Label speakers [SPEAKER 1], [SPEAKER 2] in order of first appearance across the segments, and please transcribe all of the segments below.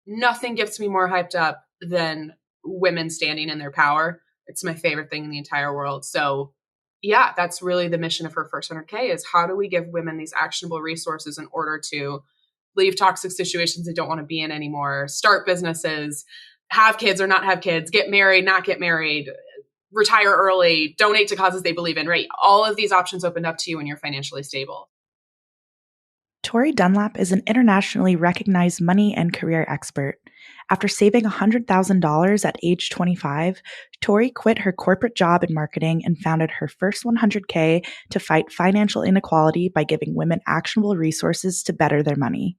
[SPEAKER 1] nothing gets me more hyped up than women standing in their power. It's my favorite thing in the entire world. So yeah, that's really the mission of Her First 100K is how do we give women these actionable resources in order to leave toxic situations they don't want to be in anymore, start businesses, have kids or not have kids, get married, not get married, retire early, donate to causes they believe in, right? All of these options opened up to you when you're financially stable.
[SPEAKER 2] Tori Dunlap is an internationally recognized money and career expert. After saving $100,000 at age 25, Tori quit her corporate job in marketing and founded her first 100K to fight financial inequality by giving women actionable resources to better their money.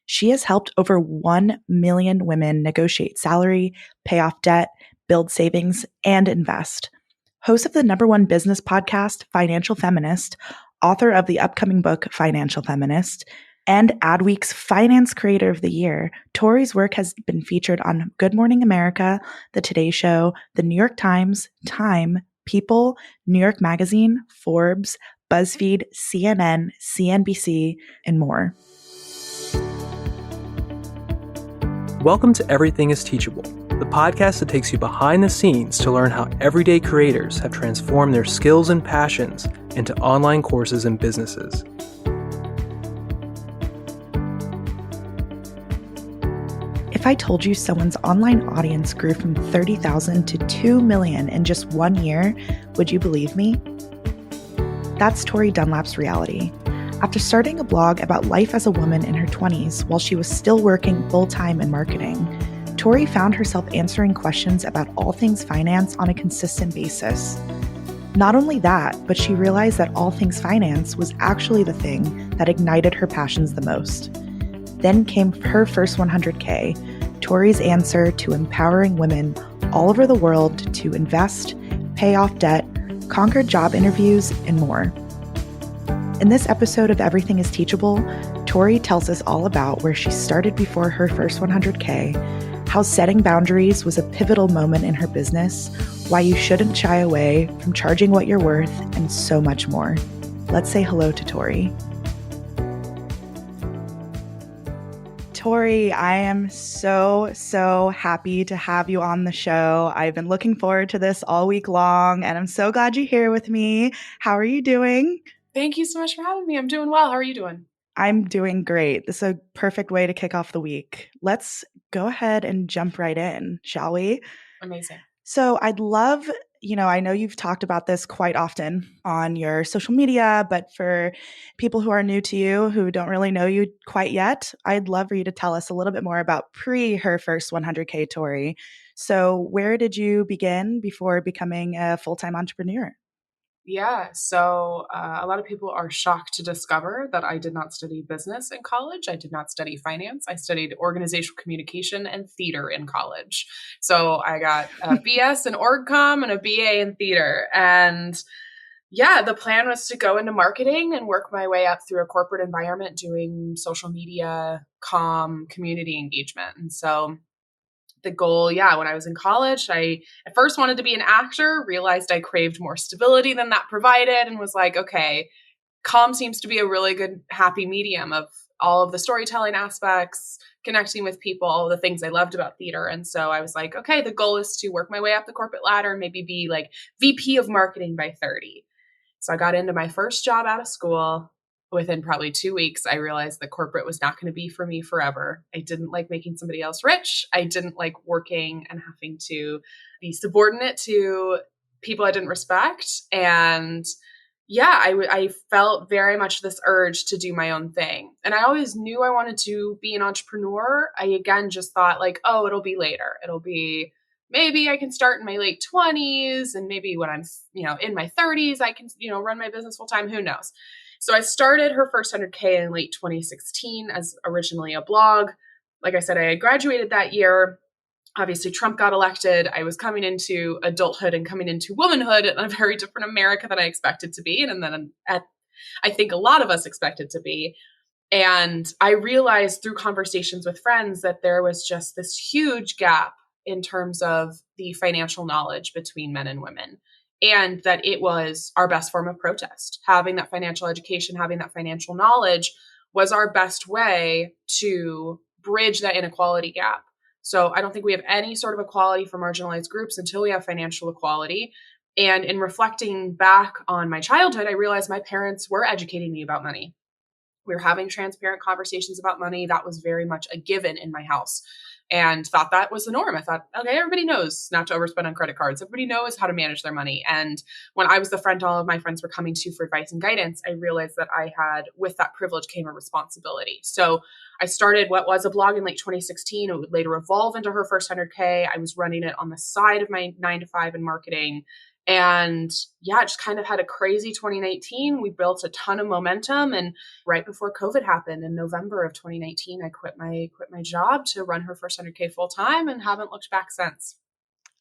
[SPEAKER 2] She has helped over 1 million women negotiate salary, pay off debt, build savings, and invest. Host of the #1 business podcast, Financial Feminist, author of the upcoming book, Financial Feminist, and Adweek's Finance Creator of the Year, Tori's work has been featured on Good Morning America, The Today Show, The New York Times, Time, People, New York Magazine, Forbes, BuzzFeed, CNN, CNBC, and more.
[SPEAKER 3] Welcome to Everything Is Teachable, the podcast that takes you behind the scenes to learn how everyday creators have transformed their skills and passions into online courses and businesses.
[SPEAKER 2] If I told you someone's online audience grew from 30,000 to 2 million in just 1 year, would you believe me? That's Tori Dunlap's reality. After starting a blog about life as a woman in her 20s while she was still working full-time in marketing, Tori found herself answering questions about all things finance on a consistent basis. Not only that, but she realized that all things finance was actually the thing that ignited her passions the most. Then came Her First 100K, Tori's answer to empowering women all over the world to invest, pay off debt, conquer job interviews, and more. In this episode of Everything Is Teachable, Tori tells us all about where she started before her first 100K, how setting boundaries was a pivotal moment in her business, why you shouldn't shy away from charging what you're worth, and so much more. Let's say hello to Tori. Tori, I am so happy to have you on the show. I've been looking forward to this all week long, and I'm so glad you're here with me. How are you doing?
[SPEAKER 1] Thank you so much for having me. I'm doing well. How are you doing?
[SPEAKER 2] I'm doing great. This is a perfect way to kick off the week. Let's go ahead and jump right in, shall we?
[SPEAKER 1] Amazing.
[SPEAKER 2] So I'd love, I know you've talked about this quite often on your social media, but for people who are new to you, who don't really know you quite yet, I'd love for you to tell us a little bit more about Her First 100K Tori. So where did you begin before becoming a full-time entrepreneur?
[SPEAKER 1] Yeah, so a lot of people are shocked to discover that I did not study business in college. I did not study finance. I studied organizational communication and theater in college. So I got a BS in org com and a BA in theater. And yeah, the plan was to go into marketing and work my way up through a corporate environment doing social media, community engagement. And so the goal, when I was in college, I at first wanted to be an actor, realized I craved more stability than that provided, and was like, okay, seems to be a really good, happy medium of all of the storytelling aspects, connecting with people, all the things I loved about theater. And so I was like, okay, the goal is to work my way up the corporate ladder and maybe be like VP of marketing by 30. So I got into my first job out of school. Within probably 2 weeks, I realized that corporate was not going to be for me forever. I didn't like making somebody else rich. I didn't like working and having to be subordinate to people I didn't respect. And I felt very much this urge to do my own thing. And I always knew I wanted to be an entrepreneur. I, again, just thought like, oh, it'll be later. It'll be maybe I can start in my late 20s, and maybe when I'm, in my 30s, I can, run my business full time. Who knows? So I started Her First 100K in late 2016 as originally a blog. Like I said, I had graduated that year. Obviously, Trump got elected. I was coming into adulthood and coming into womanhood in a very different America than I expected to be. And then I think a lot of us expected to be. And I realized through conversations with friends that there was just this huge gap in terms of the financial knowledge between men and women. And that it was our best form of protest. Having that financial education, having that financial knowledge was our best way to bridge that inequality gap. So I don't think we have any sort of equality for marginalized groups until we have financial equality. And in reflecting back on my childhood, I realized my parents were educating me about money. We were having transparent conversations about money. That was very much a given in my house, and thought that was the norm. I thought, okay, everybody knows not to overspend on credit cards. Everybody knows how to manage their money. And when I was the friend all of my friends were coming to for advice and guidance, I realized that I had, with that privilege came a responsibility. So I started what was a blog in late 2016. It would later evolve into HerFirst100k. I was running it on the side of my 9 to 5 in marketing. And yeah, just kind of had a crazy 2019. We built a ton of momentum. And right before COVID happened in November of 2019, I quit my job to run HerFirst100k full time and haven't looked back since.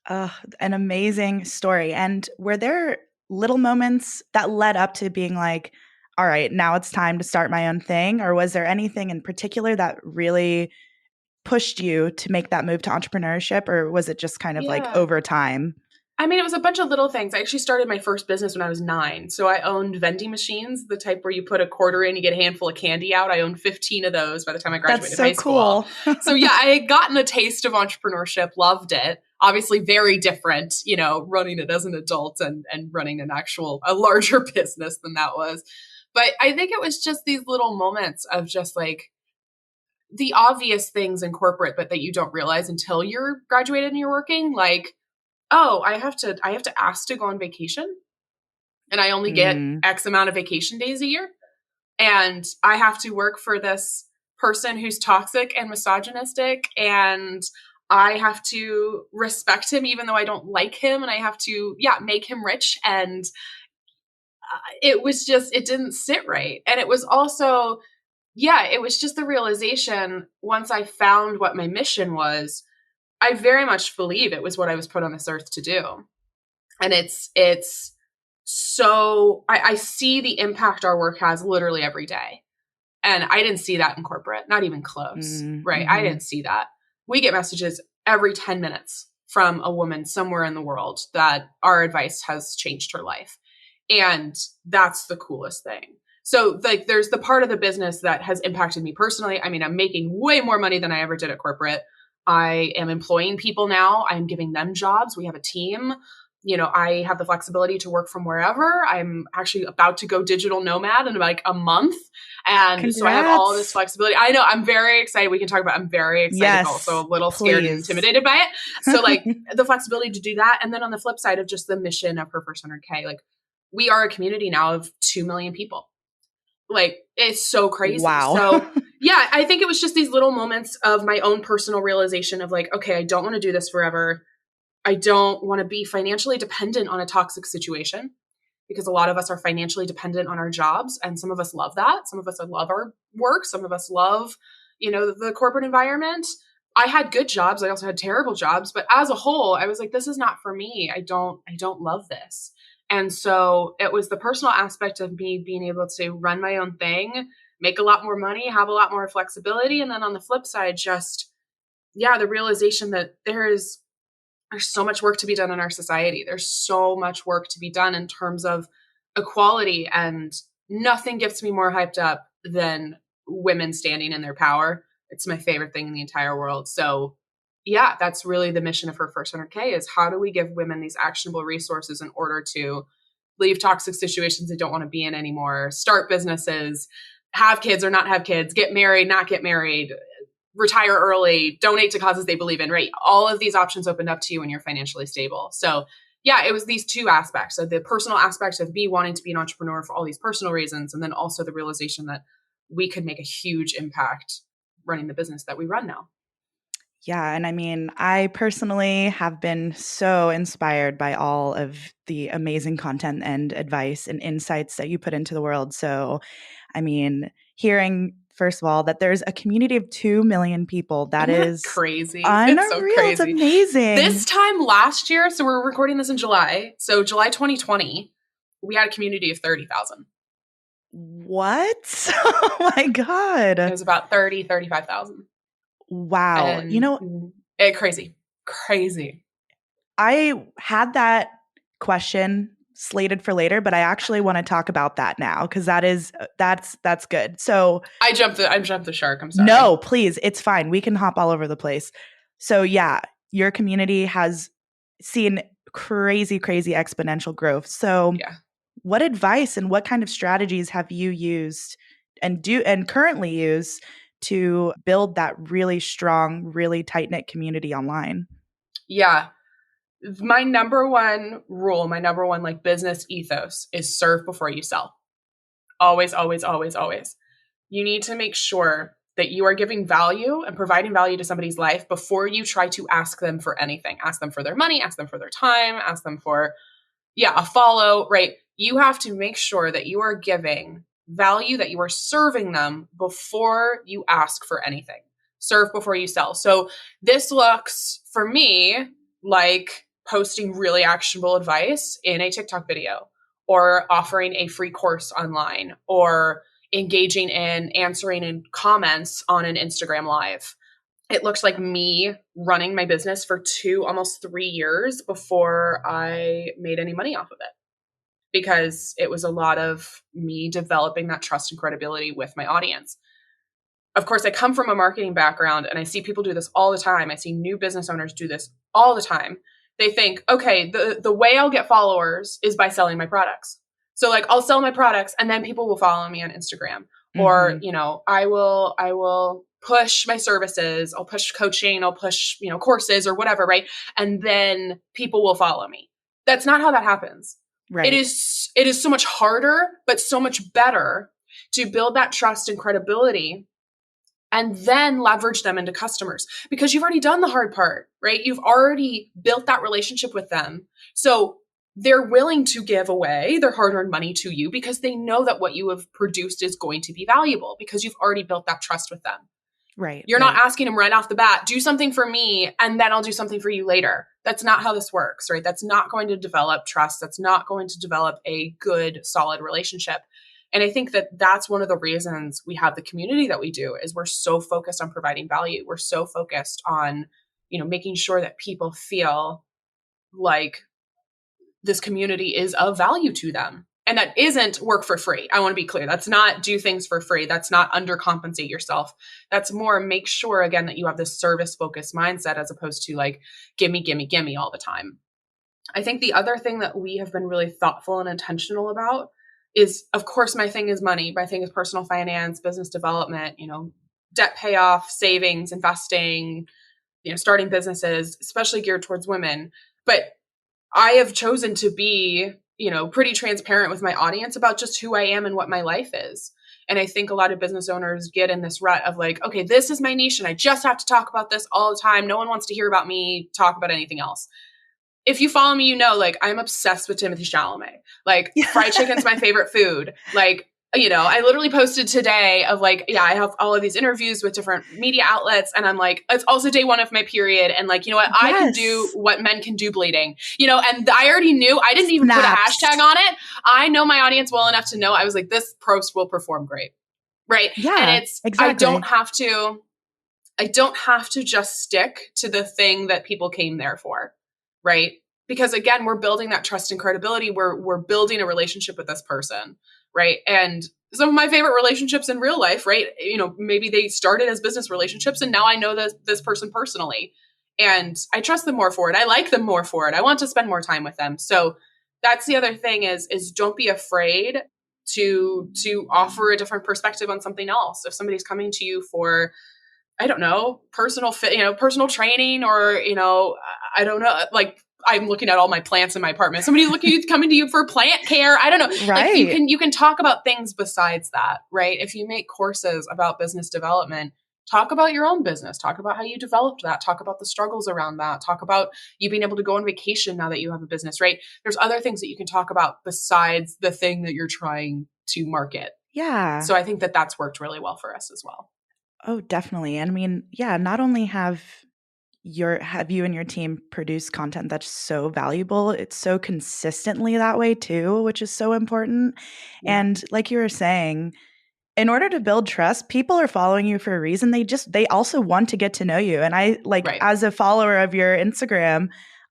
[SPEAKER 2] An amazing story. And were there little moments that led up to being like, all right, now it's time to start my own thing? Or was there anything in particular that really pushed you to make that move to entrepreneurship? Or was it just kind of like
[SPEAKER 1] Yeah.
[SPEAKER 2] over time?
[SPEAKER 1] I mean, it was a bunch of little things. I actually started my first business when I was 9. So I owned vending machines, the type where you put a quarter in, you get a handful of candy out. I owned 15 of those by the time I
[SPEAKER 2] That's
[SPEAKER 1] graduated
[SPEAKER 2] so
[SPEAKER 1] high school.
[SPEAKER 2] cool.
[SPEAKER 1] So yeah, I had gotten a taste of entrepreneurship, loved it. Obviously very different, running it as an adult and running a larger business than that was. But I think it was just these little moments of just like the obvious things in corporate, but that you don't realize until you're graduated and you're working. Like, oh, I have to ask to go on vacation, and I only get X amount of vacation days a year. And I have to work for this person who's toxic and misogynistic, and I have to respect him even though I don't like him, and I have to make him rich. And it didn't sit right. And it was also it was just the realization, once I found what my mission was, I very much believe it was what I was put on this earth to do. And it's so I see the impact our work has literally every day. And I didn't see that in corporate, not even close, right? I didn't see that. We get messages every 10 minutes from a woman somewhere in the world that our advice has changed her life. And that's the coolest thing. So like there's the part of the business that has impacted me personally. I mean, I'm making way more money than I ever did at corporate. I am employing people now. I'm giving them jobs. We have a team. I have the flexibility to work from wherever. I'm actually about to go digital nomad in like a month. And
[SPEAKER 2] Congrats.
[SPEAKER 1] So I have all this flexibility. I know, I'm very excited. We can talk about, I'm very excited,
[SPEAKER 2] yes,
[SPEAKER 1] also a little scared and intimidated by it. So like the flexibility to do that. And then on the flip side of just the mission of HerFirst100k, like we are a community now of 2 million people. Like it's so crazy.
[SPEAKER 2] Wow.
[SPEAKER 1] So yeah, I think it was just these little moments of my own personal realization of like, okay, I don't want to do this forever. I don't want to be financially dependent on a toxic situation, because a lot of us are financially dependent on our jobs, and some of us love that. Some of us love our work. Some of us love, the corporate environment. I had good jobs. I also had terrible jobs, but as a whole, I was like, this is not for me. I don't love this. And so it was the personal aspect of me being able to run my own thing, make a lot more money, have a lot more flexibility. And then on the flip side, just, the realization that there's so much work to be done in our society. There's so much work to be done in terms of equality, and nothing gets me more hyped up than women standing in their power. It's my favorite thing in the entire world. So that's really the mission of HerFirst100k, is how do we give women these actionable resources in order to leave toxic situations they don't want to be in anymore, start businesses, have kids or not have kids, get married, not get married, retire early, donate to causes they believe in, right? All of these options opened up to you when you're financially stable. So it was these two aspects. So the personal aspect of me wanting to be an entrepreneur for all these personal reasons, and then also the realization that we could make a huge impact running the business that we run now.
[SPEAKER 2] Yeah. And I mean, I personally have been so inspired by all of the amazing content and advice and insights that you put into the world. So, I mean, hearing, first of all, that there's a community of 2 million people, that is
[SPEAKER 1] crazy.
[SPEAKER 2] Unreal.
[SPEAKER 1] It's so crazy.
[SPEAKER 2] It's amazing.
[SPEAKER 1] This time last year, so we're recording this in July. So July 2020, we had a community of 30,000.
[SPEAKER 2] What? Oh my God.
[SPEAKER 1] It was about 35,000.
[SPEAKER 2] Wow.
[SPEAKER 1] And crazy.
[SPEAKER 2] I had that question slated for later, but I actually want to talk about that now, because that's good. So
[SPEAKER 1] I jumped the shark. I'm sorry.
[SPEAKER 2] No, please. It's fine. We can hop all over the place. So yeah, your community has seen crazy, crazy exponential growth. So
[SPEAKER 1] Yeah.
[SPEAKER 2] what advice and what kind of strategies have you used and currently use to build that really strong, really tight-knit community online?
[SPEAKER 1] Yeah. My number one rule, my number one like business ethos is serve before you sell. Always, always, always, always. You need to make sure that you are giving value and providing value to somebody's life before you try to ask them for anything. Ask them for their money, ask them for their time, ask them for, a follow, right? You have to make sure that you are giving value, that you are serving them before you ask for anything. Serve before you sell. So this looks for me like posting really actionable advice in a TikTok video or offering a free course online or engaging in answering in comments on an Instagram live. It looks like me running my business for almost 3 years before I made any money off of it, because it was a lot of me developing that trust and credibility with my audience. Of course, I come from a marketing background and I see people do this all the time. I see new business owners do this all the time. They think, okay, the way I'll get followers is by selling my products. So like I'll sell my products and then people will follow me on Instagram. Or, I will push my services, I'll push coaching, I'll push, courses or whatever, right? And then people will follow me. That's not how that happens.
[SPEAKER 2] Right.
[SPEAKER 1] It is so much harder, but so much better to build that trust and credibility and then leverage them into customers, because you've already done the hard part, right? You've already built that relationship with them. So they're willing to give away their hard-earned money to you because they know that what you have produced is going to be valuable because you've already built that trust with them.
[SPEAKER 2] Right.
[SPEAKER 1] You're not asking them right off the bat, do something for me and then I'll do something for you later. That's not how this works, right? That's not going to develop trust. That's not going to develop a good, solid relationship. And I think that that's one of the reasons we have the community that we do, is we're so focused on providing value. We're so focused on, making sure that people feel like this community is of value to them. And that isn't work for free. I want to be clear. That's not do things for free. That's not undercompensate yourself. That's more make sure, again, that you have this service focused mindset as opposed to like, gimme, gimme, gimme all the time. I think the other thing that we have been really thoughtful and intentional about is, of course, my thing is money. My thing is personal finance, business development, debt payoff, savings, investing, starting businesses, especially geared towards women. But I have chosen to be, pretty transparent with my audience about just who I am and what my life is. And I think a lot of business owners get in this rut of like, okay, this is my niche and I just have to talk about this all the time. No one wants to hear about me talk about anything else. If you follow me, like I'm obsessed with Timothée Chalamet. Like fried chicken's my favorite food. Like, I literally posted today of like, I have all of these interviews with different media outlets. And I'm like, it's also day one of my period. And like, you know what? I can do what men can do bleeding, and I already knew. I didn't even put a hashtag on it. I know my audience well enough to know. I was like, this post will perform great. Right.
[SPEAKER 2] Yeah,
[SPEAKER 1] and it's, exactly. I don't have to just stick to the thing that people came there for. Right. Because again, we're building that trust and credibility. We're building a relationship with this person. Right. And some of my favorite relationships in real life, right? Maybe they started as business relationships and now I know this person personally and I trust them more for it. I like them more for it. I want to spend more time with them. So that's the other thing is don't be afraid to offer a different perspective on something else. If somebody's coming to you for, I don't know, personal fit, personal training, or, I don't know, like I'm looking at all my plants in my apartment. Somebody's coming to you for plant care. I don't know.
[SPEAKER 2] Right.
[SPEAKER 1] Like you can talk about things besides that, right? If you make courses about business development, talk about your own business, talk about how you developed that, talk about the struggles around that, talk about you being able to go on vacation now that you have a business, right? There's other things that you can talk about besides the thing that you're trying to market.
[SPEAKER 2] Yeah.
[SPEAKER 1] So I think that that's worked really well for us as well.
[SPEAKER 2] Oh, definitely. And I mean, not only have you and your team produce content that's so valuable, it's so consistently that way too, which is so important. Yeah. And like you were saying, in order to build trust, people are following you for a reason. They also want to get to know you. And I as a follower of your Instagram,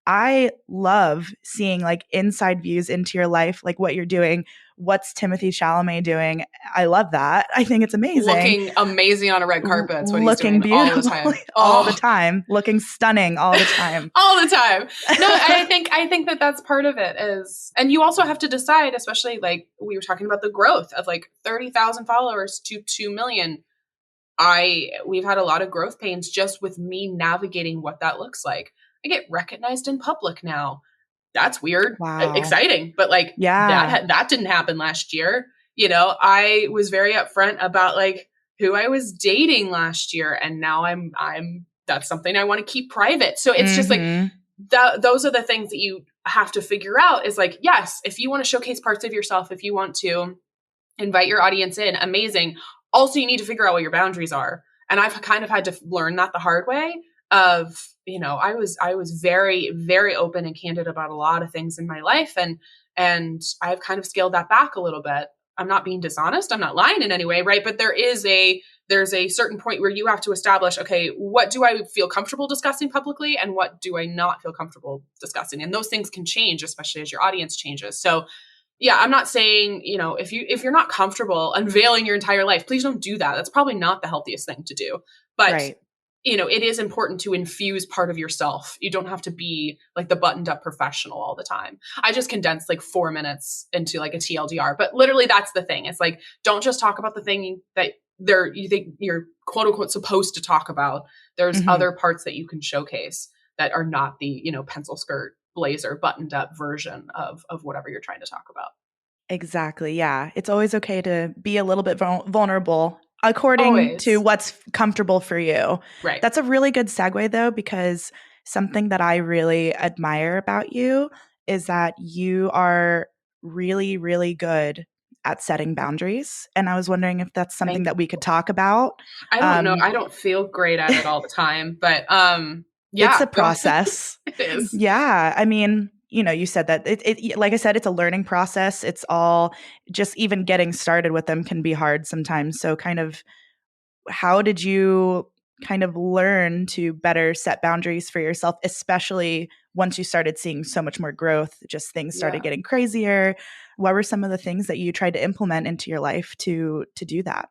[SPEAKER 2] I love seeing like inside views into your life, like what you're doing what's Timothy Chalamet doing? I love that. I think it's amazing.
[SPEAKER 1] Looking amazing on a red carpet. That's what he's
[SPEAKER 2] Looking
[SPEAKER 1] doing all the time.
[SPEAKER 2] all the time. Looking stunning all the time.
[SPEAKER 1] All the time. No, I think that that's part of it is, and you also have to decide, especially like we were talking about the growth of like 30,000 followers to 2 million. We've had a lot of growth pains just with me navigating what that looks like. I get recognized in public now. That's weird.
[SPEAKER 2] Wow.
[SPEAKER 1] Exciting. But like, that didn't happen last year. You know, I was very upfront about like who I was dating last year. And now that's something I want to keep private. So it's just like, those are the things that you have to figure out is like, yes, if you want to showcase parts of yourself, if you want to invite your audience in, amazing. Also, you need to figure out what your boundaries are. And I've kind of had to learn that the hard way of, you know, I was very, very open and candid about a lot of things in my life. And I've kind of scaled that back a little bit. I'm not being dishonest. I'm not lying in any way. Right. But there's a certain point where you have to establish, okay, what do I feel comfortable discussing publicly and what do I not feel comfortable discussing? And those things can change, especially as your audience changes. So yeah, I'm not saying, you know, if you're not comfortable unveiling your entire life, please don't do that. That's probably not the healthiest thing to do. But, you know, it is important to infuse part of yourself. You don't have to be like the buttoned up professional all the time. I just condensed like 4 minutes into like a TLDR, but literally that's the thing. It's like, don't just talk about the thing that you think you're quote unquote supposed to talk about. There's other parts that you can showcase that are not the, you know, pencil skirt, blazer, buttoned up version of whatever you're trying to talk about.
[SPEAKER 2] Exactly. Yeah. It's always okay to be a little bit vulnerable according to what's comfortable for you.
[SPEAKER 1] Right.
[SPEAKER 2] That's a really good segue though, because something that I really admire about you is that you are really, really good at setting boundaries. And I was wondering if that's something that we could talk about.
[SPEAKER 1] I don't know. I don't feel great at it all the time, but yeah.
[SPEAKER 2] It's a process.
[SPEAKER 1] It is.
[SPEAKER 2] Yeah. I mean, you know, you said that it like I said, it's a learning process. It's all just even getting started with them can be hard sometimes. So kind of how did you kind of learn to better set boundaries for yourself, especially once you started seeing so much more growth, just things started getting crazier? What were some of the things that you tried to implement into your life to do that?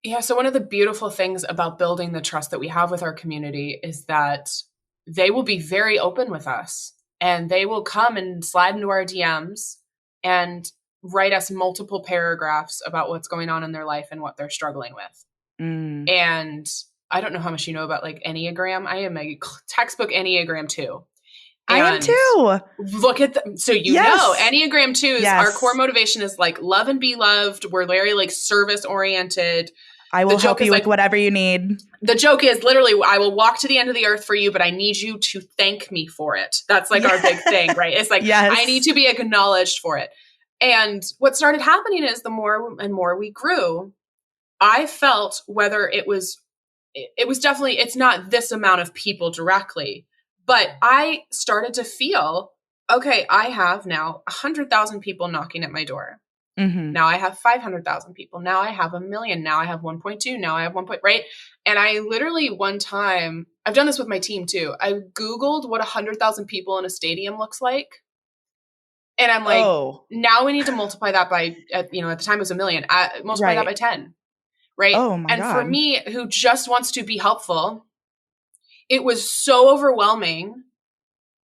[SPEAKER 1] Yeah. So one of the beautiful things about building the trust that we have with our community is that they will be very open with us and they will come and slide into our DMs and write us multiple paragraphs about what's going on in their life and what they're struggling with. And I don't know how much you know about like Enneagram. I am a textbook Enneagram 2.
[SPEAKER 2] I am too.
[SPEAKER 1] Look at them. So you know, Enneagram 2s, our core motivation is like love and be loved. We're very like service oriented.
[SPEAKER 2] I will help you with whatever you need.
[SPEAKER 1] The joke is literally, I will walk to the end of the earth for you, but I need you to thank me for it. That's like our big thing, right? It's like, I need to be acknowledged for it. And what started happening is the more and more we grew, I felt whether it was definitely, it's not this amount of people directly, but I started to feel, okay, I have now 100,000 people knocking at my door. Now I have 500,000 people. Now I have 1 million. Now I have 1.2. Now I have 1. Right. And I literally one time, I've done this with my team too. I Googled what 100,000 people in a stadium looks like. And I'm like, now we need to multiply that by, you know, at the time it was 1 million. Multiply that by 10. Right.
[SPEAKER 2] Oh my God.
[SPEAKER 1] For me, who just wants to be helpful, it was so overwhelming.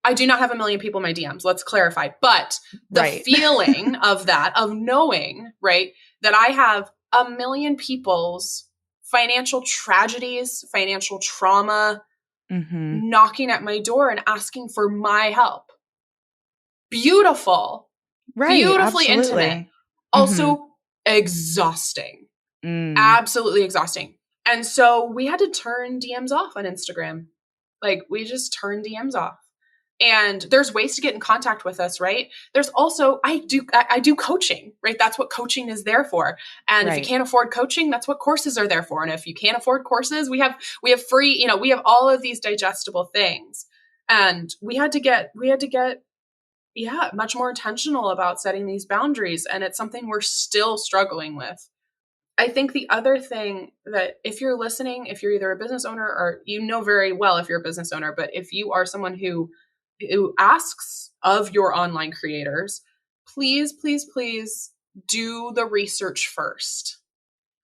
[SPEAKER 1] I do not have 1 million people in my DMs. Let's clarify. But the feeling of that, of knowing, right, that I have 1 million people's financial tragedies, financial trauma knocking at my door and asking for my help. Beautiful.
[SPEAKER 2] Right.
[SPEAKER 1] Beautifully
[SPEAKER 2] Absolutely.
[SPEAKER 1] intimate. Also exhausting. Absolutely exhausting. And so we had to turn DMs off on Instagram. Like we just turned DMs off. And there's ways to get in contact with us, right? There's also, I do coaching, right? That's what coaching is there for. And if you can't afford coaching, that's what courses are there for. And if you can't afford courses, we have free, you know, we have all of these digestible things. And we had to get, much more intentional about setting these boundaries. And it's something we're still struggling with. I think the other thing that if you're listening, if you're either a business owner or you know very well if you're a business owner, but if you are someone who asks of your online creators, please, please, please do the research first.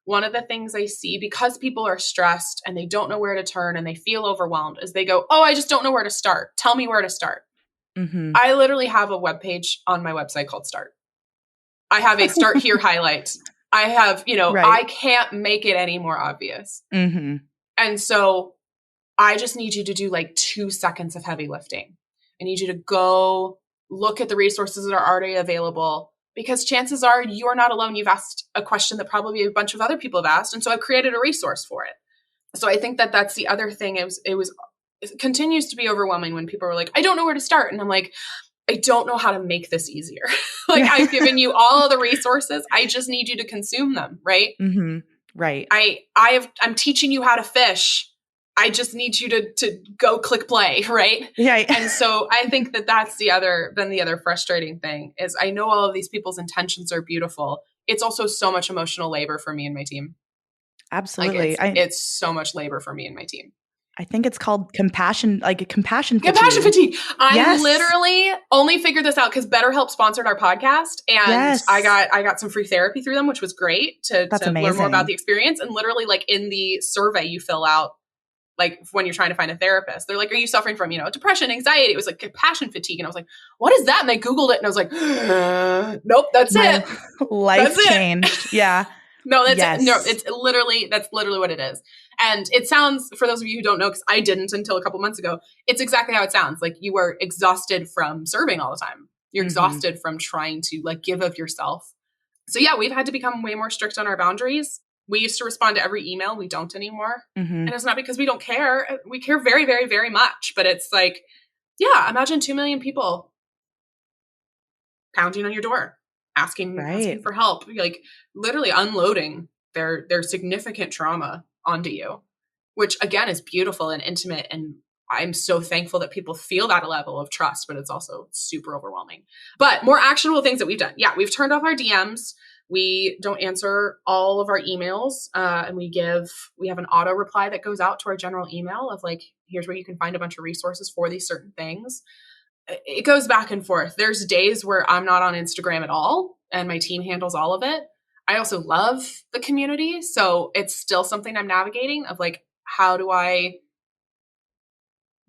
[SPEAKER 1] One of the things I see, because people are stressed and they don't know where to turn and they feel overwhelmed, is they go, oh, I just don't know where to start. Tell me where to start.
[SPEAKER 2] Mm-hmm.
[SPEAKER 1] I literally have a webpage on my website called Start. I have a Start Here highlight. I have,
[SPEAKER 2] Right.
[SPEAKER 1] I can't make it any more obvious.
[SPEAKER 2] Mm-hmm.
[SPEAKER 1] And so I just need you to do like 2 seconds of heavy lifting. I need you to go look at the resources that are already available, because chances are you're not alone. You've asked a question that probably a bunch of other people have asked. And so I've created a resource for it. So I think that that's the other thing. It continues to be overwhelming when people are like, I don't know where to start. And I'm like, I don't know how to make this easier. Like, I've given you all of the resources. I just need you to consume them. Right.
[SPEAKER 2] Mm-hmm. Right.
[SPEAKER 1] I'm teaching you how to fish. I just need you to go click play. Right.
[SPEAKER 2] Yeah.
[SPEAKER 1] And so I think that that's the other frustrating thing is I know all of these people's intentions are beautiful. It's also so much emotional labor for me and my team.
[SPEAKER 2] Absolutely.
[SPEAKER 1] Like it's so much labor for me and my team.
[SPEAKER 2] I think it's called compassion fatigue.
[SPEAKER 1] Compassion fatigue. I literally only figured this out because BetterHelp sponsored our podcast, and I got some free therapy through them, which was great to learn more about the experience. And literally, like in the survey you fill out, like when you're trying to find a therapist, they're like, "Are you suffering from depression, anxiety?" It was like compassion fatigue, and I was like, "What is that?" And I googled it, and I was like, "Nope, that's it.
[SPEAKER 2] Life changed." Yeah.
[SPEAKER 1] No, that's literally what it is. And it sounds, for those of you who don't know, because I didn't until a couple months ago, it's exactly how it sounds. Like you are exhausted from serving all the time. You're exhausted from trying to like give of yourself. So yeah, we've had to become way more strict on our boundaries. We used to respond to every email. We don't anymore. And it's not because we don't care. We care very, very, very much. But it's like, yeah, imagine 2 million people pounding on your door, asking for help, like literally unloading their significant trauma onto you, which again is beautiful and intimate. And I'm so thankful that people feel that level of trust, but it's also super overwhelming. But more actionable things that we've done. Yeah, we've turned off our DMs. We don't answer all of our emails. And we have an auto reply that goes out to our general email of like, here's where you can find a bunch of resources for these certain things. It goes back and forth. There's days where I'm not on Instagram at all and my team handles all of it. I also love the community. So it's still something I'm navigating of like, how do I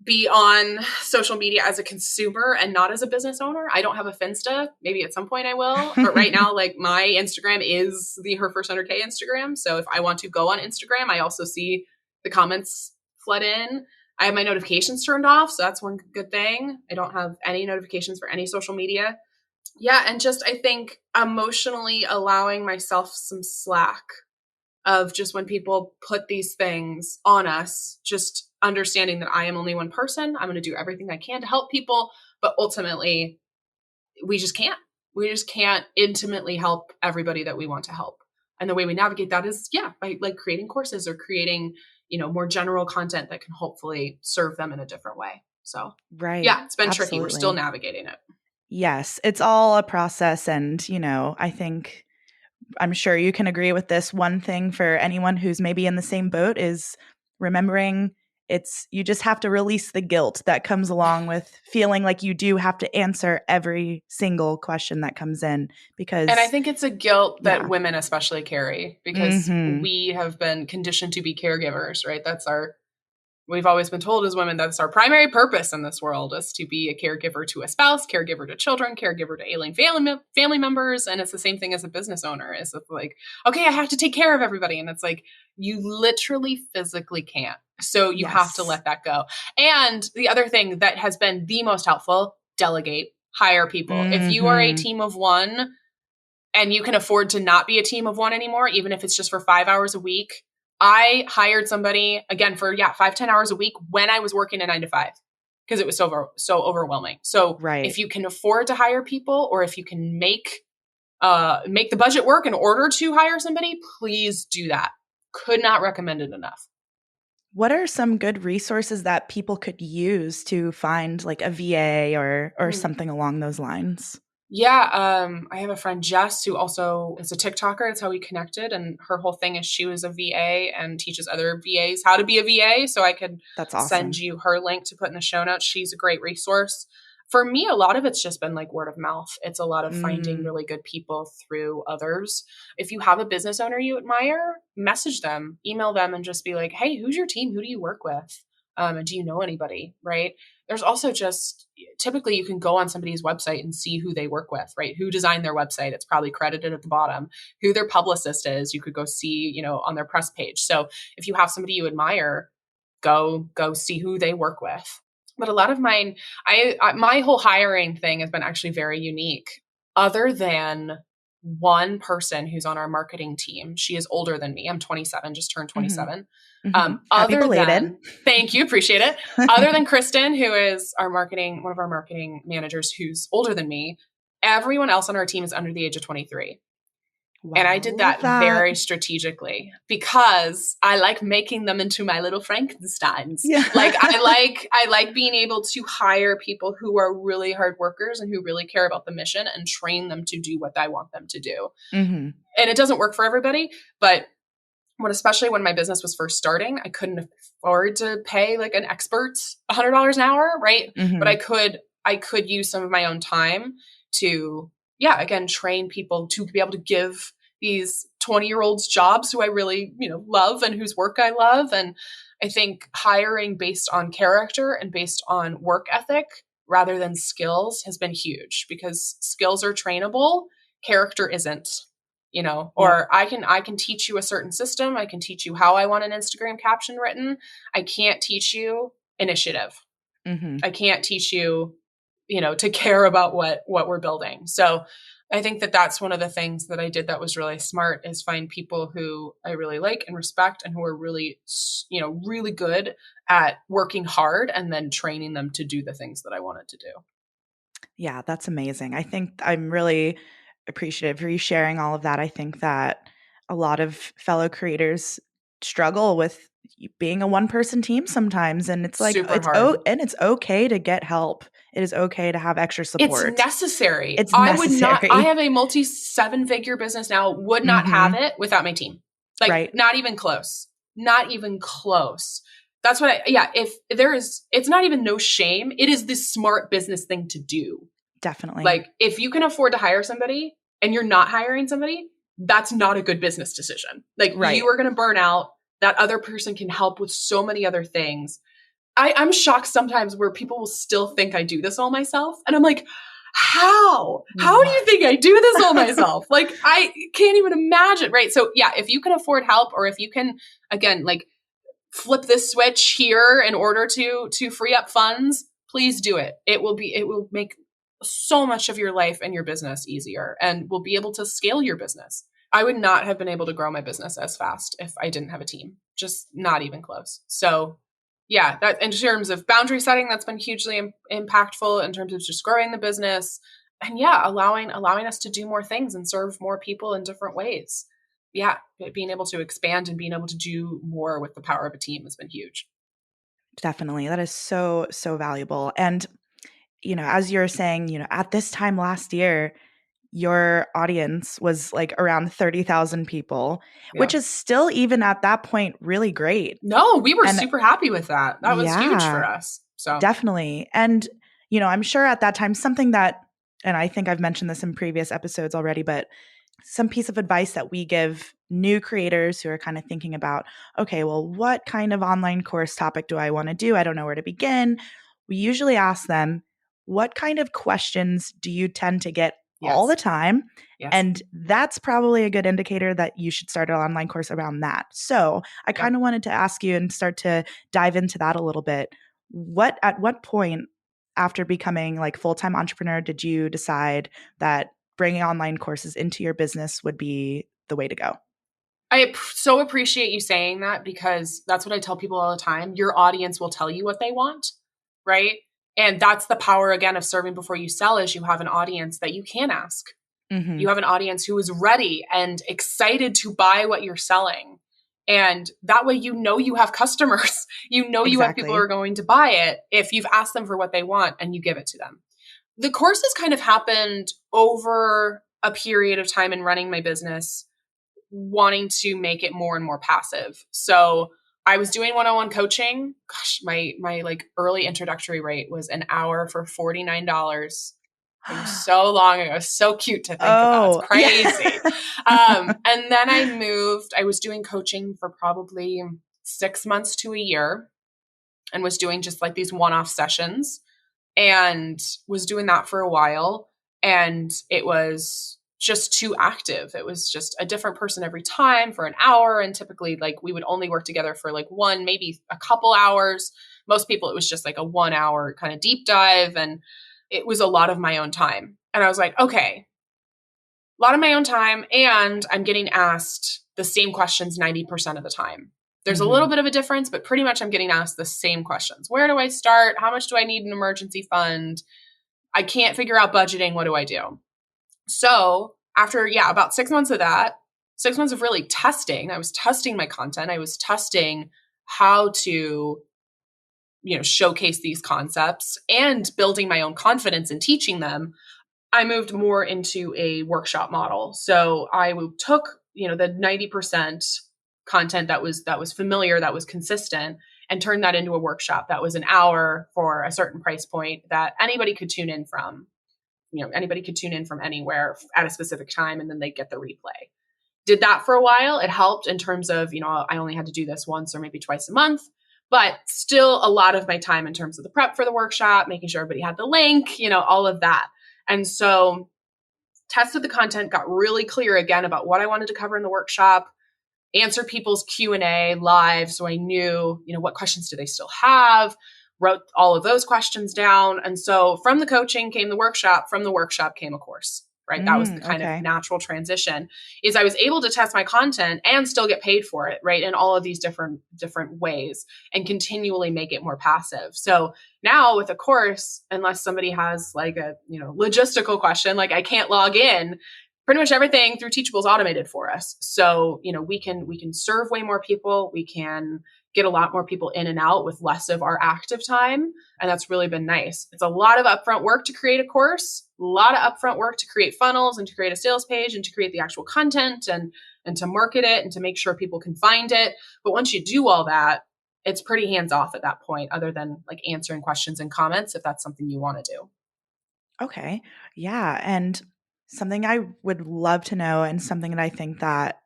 [SPEAKER 1] be on social media as a consumer and not as a business owner? I don't have a Finsta. Maybe at some point I will. But right now, like my Instagram is the HerFirst100k Instagram. So if I want to go on Instagram, I also see the comments flood in. I have my notifications turned off. So that's one good thing. I don't have any notifications for any social media. Yeah. And just, I think emotionally allowing myself some slack of just when people put these things on us, just understanding that I am only one person. I'm going to do everything I can to help people. But ultimately, we just can't. We just can't intimately help everybody that we want to help. And the way we navigate that is, by like creating courses or creating more general content that can hopefully serve them in a different way. So, it's been tricky. We're still navigating it.
[SPEAKER 2] Yes, it's all a process. And, I'm sure you can agree with this. One thing for anyone who's maybe in the same boat is remembering you just have to release the guilt that comes along with feeling like you do have to answer every single question that comes in, and
[SPEAKER 1] I think it's a guilt that women especially carry because we have been conditioned to be caregivers, right? We've always been told as women, that's our primary purpose in this world is to be a caregiver to a spouse, caregiver to children, caregiver to alien family members. And it's the same thing as a business owner is like, okay, I have to take care of everybody. And it's like, you literally physically can't. So you have to let that go. And the other thing that has been the most helpful, delegate, hire people. If you are a team of one and you can afford to not be a team of one anymore, even if it's just for 5 hours a week, I hired somebody again for 5-10 hours a week when I was working a 9 to 5 because it was so overwhelming. So if you can afford to hire people or if you can make the budget work in order to hire somebody, please do that. Could not recommend it enough.
[SPEAKER 2] What are some good resources that people could use to find like a VA or something along those lines?
[SPEAKER 1] Yeah, I have a friend, Jess, who also is a TikToker. That's how we connected. And her whole thing is she was a VA and teaches other VAs how to be a VA. So I could send you her link to put in the show notes. She's a great resource. For me, a lot of it's just been like word of mouth. It's a lot of finding
[SPEAKER 2] Mm.
[SPEAKER 1] really good people through others. If you have a business owner you admire, message them, email them, and just be like, hey, who's your team? Who do you work with? And do you know anybody? Right. There's also just typically you can go on somebody's website and see who they work with, right? Who designed their website. It's probably credited at the bottom. Who their publicist is, you could go see, on their press page. So if you have somebody you admire, go see who they work with. But a lot of mine, my whole hiring thing has been actually very unique. Other than one person who's on our marketing team, she is older than me. I'm 27, just turned 27.
[SPEAKER 2] Happy belated.
[SPEAKER 1] Thank you, appreciate it. Other than Kristen, who is one of our marketing managers, who's older than me, everyone else on our team is under the age of 23.
[SPEAKER 2] Wow,
[SPEAKER 1] And I did that very strategically because I like making them into my little Frankensteins.
[SPEAKER 2] Yeah.
[SPEAKER 1] Like I like being able to hire people who are really hard workers and who really care about the mission and train them to do what I want them to do.
[SPEAKER 2] Mm-hmm.
[SPEAKER 1] And it doesn't work for everybody, but especially when my business was first starting, I couldn't afford to pay like an expert $100 an hour, right?
[SPEAKER 2] Mm-hmm.
[SPEAKER 1] But I could use some of my own time to, again, train people to be able to give these 20-year-olds jobs who I really, love and whose work I love. And I think hiring based on character and based on work ethic rather than skills has been huge because skills are trainable, character isn't. Or I can teach you a certain system. I can teach you how I want an Instagram caption written. I can't teach you initiative.
[SPEAKER 2] Mm-hmm.
[SPEAKER 1] I can't teach you, to care about what we're building. So I think that that's one of the things that I did that was really smart is find people who I really like and respect and who are really, really good at working hard and then training them to do the things that I wanted to do.
[SPEAKER 2] Yeah, that's amazing. I think I'm really appreciative for you sharing all of that. I think that a lot of fellow creators struggle with being a one-person team sometimes, and it's like
[SPEAKER 1] Super hard.
[SPEAKER 2] And it's okay to get help. It is okay to have extra support.
[SPEAKER 1] It's necessary.
[SPEAKER 2] It's necessary.
[SPEAKER 1] would not. I have a multi-7-figure business now. Would not have it without my team. Like
[SPEAKER 2] right.
[SPEAKER 1] Not even close. Not even close. That's what if there is, it's not even no shame. It is the smart business thing to do.
[SPEAKER 2] Definitely.
[SPEAKER 1] Like if you can afford to hire somebody and you're not hiring somebody, that's not a good business decision. Like you are going to burn out. That other person can help with so many other things. I'm shocked sometimes where people will still think I do this all myself. And I'm like, how? How do you think I do this all myself? Like, I can't even imagine. Right. So if you can afford help or if you can, again, like flip this switch here in order to free up funds, please do it. It will make so much of your life and your business easier and will be able to scale your business. I would not have been able to grow my business as fast if I didn't have a team, just not even close. So that in terms of boundary setting, that's been hugely impactful in terms of just growing the business and allowing us to do more things and serve more people in different ways. Being able to expand and being able to do more with the power of a team has been huge.
[SPEAKER 2] Definitely. That is so, so valuable. And, as you're saying, at this time last year, your audience was like around 30,000 people, which is still even at that point really great.
[SPEAKER 1] No, we were super happy with that. That was huge for us. So
[SPEAKER 2] definitely. And, I'm sure at that time something that, and I think I've mentioned this in previous episodes already, but some piece of advice that we give new creators who are kind of thinking about, okay, well, what kind of online course topic do I want to do? I don't know where to begin. We usually ask them, what kind of questions do you tend to get all the time?
[SPEAKER 1] Yes.
[SPEAKER 2] And that's probably a good indicator that you should start an online course around that. So I kind of wanted to ask you and start to dive into that a little bit. At what point after becoming like full-time entrepreneur did you decide that bringing online courses into your business would be the way to go?
[SPEAKER 1] I so appreciate you saying that because that's what I tell people all the time. Your audience will tell you what they want, right? And that's the power, again, of serving before you sell is you have an audience that you can ask. Mm-hmm. You have an audience who is ready and excited to buy what you're selling. And that way, you have customers. You have people who are going to buy it if you've asked them for what they want and you give it to them. The courses kind of happened over a period of time in running my business, wanting to make it more and more passive. So I was doing one-on-one coaching. Gosh, my like early introductory rate was an hour for $49. It was so long ago. It was so cute to think about. It's
[SPEAKER 2] Oh,
[SPEAKER 1] crazy.
[SPEAKER 2] yeah.
[SPEAKER 1] And then I moved. I was doing coaching for probably 6 months to a year and was doing just like these one-off sessions and was doing that for a while. And it was just too active. It was just a different person every time for an hour. And typically, like, we would only work together for like one, maybe a couple hours. Most people, it was just like a 1 hour kind of deep dive. And it was a lot of my own time. And I was like, okay, a lot of my own time. And I'm getting asked the same questions 90% of the time. There's a little bit of a difference, but pretty much I'm getting asked the same questions. Where do I start? How much do I need an emergency fund? I can't figure out budgeting. What do I do? So after, about 6 months of that, 6 months of really testing, I was testing my content. I was testing how to, showcase these concepts and building my own confidence in teaching them. I moved more into a workshop model. So I took, the 90% content that was familiar, that was consistent, and turned that into a workshop that was an hour for a certain price point that anybody could tune in from. Anybody could tune in from anywhere at a specific time, and then they get the replay. Did that for a while. It helped in terms of, I only had to do this once or maybe twice a month, but still a lot of my time in terms of the prep for the workshop, making sure everybody had the link, all of that. And so tested the content, got really clear again about what I wanted to cover in the workshop, answer people's Q&A live. So I knew, what questions do they still have, wrote all of those questions down. And so from the coaching came the workshop, from the workshop came a course, right? That was the kind of natural transition, is I was able to test my content and still get paid for it, right? In all of these different ways, and continually make it more passive. So now with a course, unless somebody has like a, logistical question, like I can't log in, pretty much everything through Teachable is automated for us. So, we can serve way more people. We can get a lot more people in and out with less of our active time. And that's really been nice. It's a lot of upfront work to create a course, a lot of upfront work to create funnels and to create a sales page and to create the actual content and to market it and to make sure people can find it. But once you do all that, it's pretty hands off at that point, other than like answering questions and comments if that's something you want to do.
[SPEAKER 2] Okay. Yeah. And something I would love to know, and something that I think that